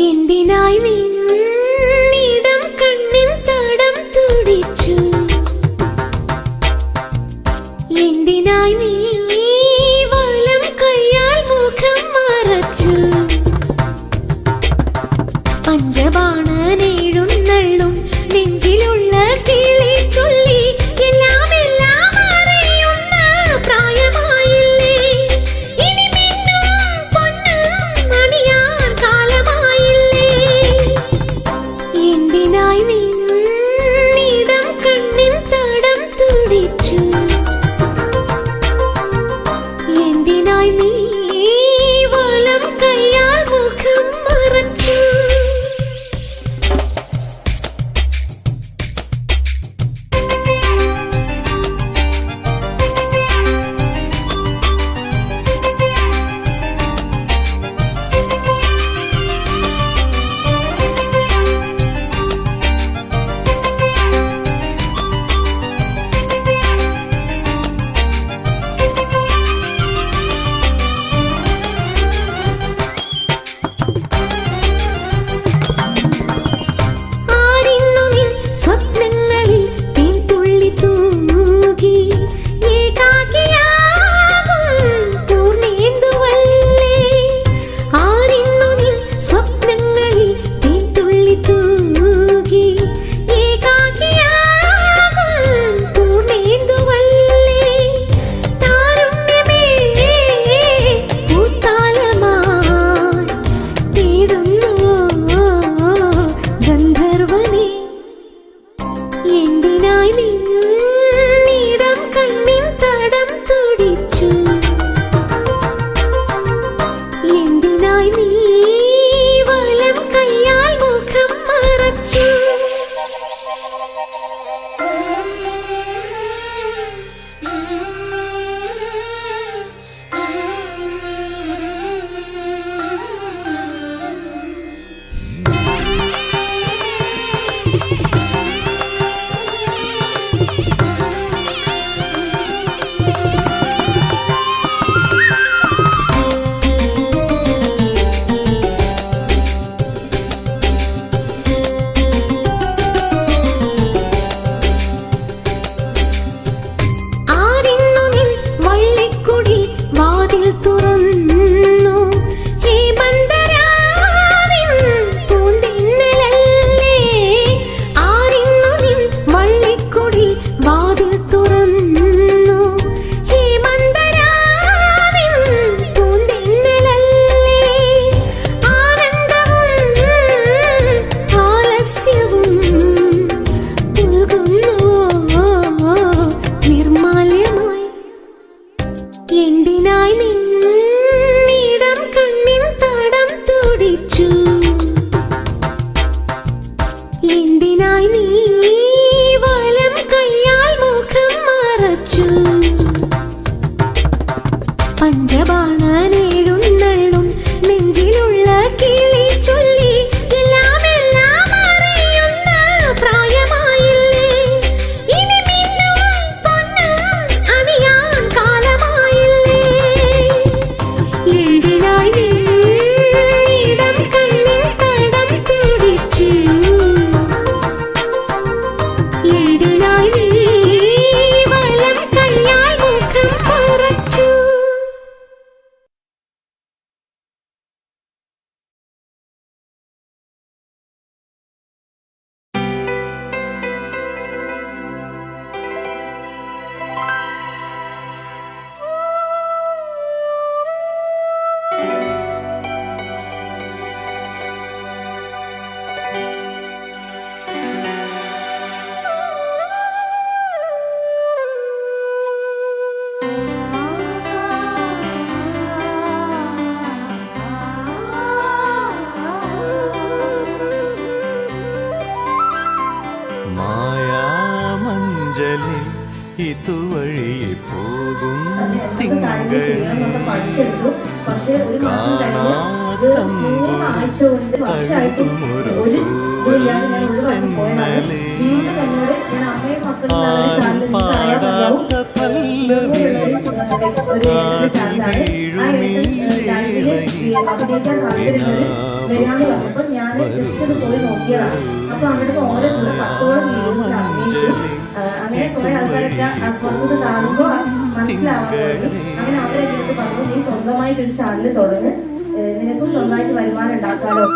എന്തിനായി നിന്നിടം കണ്ണിൻ തടം തുടിച്ചു? എന്തിനായി നീ വലം കയ്യാൽ മുഖം മറച്ചു? പഞ്ചബാണനെഴുന്നള്ളും നെഞ്ചിലുള്ള കിളി ചൊല്ലി എല്ലാം എല്ലാം അറിയുന്ന പ്രായമായില്ലേ? ഇനി മിന്നും പൊന്നും അണിയാൻ കാലമായില്ലേ? എന്തിനായി നിന്നിടം കണ്ണിൻ തടം തുടിച്ചു? എന്തിനായി നീ വലം കയ്യാൽ മുഖം മറച്ചു? സ്വപ്നങ്ങളിൽ തേൻതുള്ളി തൂകി ഏകാകിയാകും പൂർണ്ണേന്ദുവല്ലേ? ആരിന്നു നിൻ സ്വപ്നങ്ങളിൽ തേൻതുള്ളി തൂകി ഏകാകിയാകും പൂർണ്ണേന്ദുവല്ലേ? താരുണ്യമേ പൂത്താലമായി തേടുന്നു ഗന്ധർവനെ. എന്തിനായി നിന്നിടം കണ്ണിൻ തടം തുടിച്ചു? എന്തിനായി നീ വലം കയ്യാൽ മുഖം മറച്ചു? ആരിന്നു നിൻ വള്ളിക്കുടി വാതിൽ തുറന്നു? ഹേമന്തരാവിൻ പൂന്തിന്നലല്ലേ? ആരിന്നു നിൻ വള്ളിക്കുടി വാതിൽ തുറന്നു? ഹേമന്തരാവിൻ പൂന്തിന്നലല്ലേ? ആനന്ദവും ആലസ്യവും പുൽകുന്നുവോ നിർമാല്യമായി? എന്തിനായി നിന്നിടം കണ്ണിൻ തടം തുടിച്ചു? എന്തിനായി നീ വലം കയ്യാൽ മുഖം മറച്ചു? പഞ്ചബാണനെഴുന്നള്ളും നെഞ്ചിലുള്ള കിളി ചൊല്ലി എല്ലാം എല്ലാം അറിയുന്ന പ്രായമായില്ലേ? ഇനി മിന്നും പൊന്നും അണിയാൻ കാലമായില്ലേ? എന്തിനായി നിന്നിടം കണ്ണിൻ തടം തുടിച്ചു? മഞ്ചലി ഇതുവഴിയെ പോകും തിങ്കൾ കാണാതമ്പുരു തെന്നലേ ആരും പാടാത്ത പല്ലവി കാതിൽ വീഴുമില്ലേളയിൽ അങ്ങനെ കുറെ ആൾക്കാരൊക്കെ പുറത്ത് കാണുമ്പോൾ മനസ്സിലാവുന്നത്. അങ്ങനെ അവരെ പറഞ്ഞു, നീ സ്വന്തമായിട്ട് ഒരു ചാനൽ തുടങ്ങ്, നിനക്കും സ്വന്തമായിട്ട് വരുമാനം ഉണ്ടാക്കാലോ.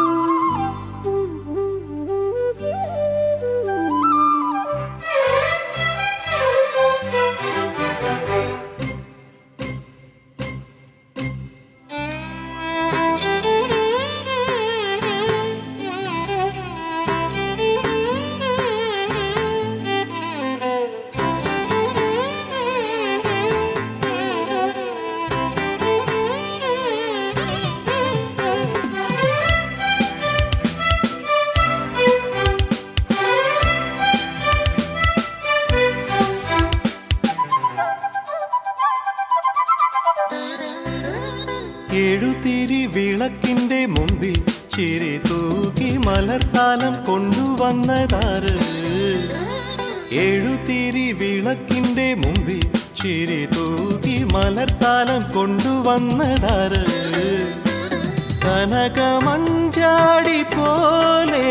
എഴുതിരി വിളക്കിന്റെ മുമ്പിൽ ചിരി തൂക്കി മലർത്താലം കൊണ്ടുവന്നതാര്? എഴുതിരി വിളക്കിന്റെ മുമ്പിൽ ചിരി തൂക്കി മലർത്താലം കൊണ്ടുവന്നതാര്? കനകമഞ്ചാടി പോലെ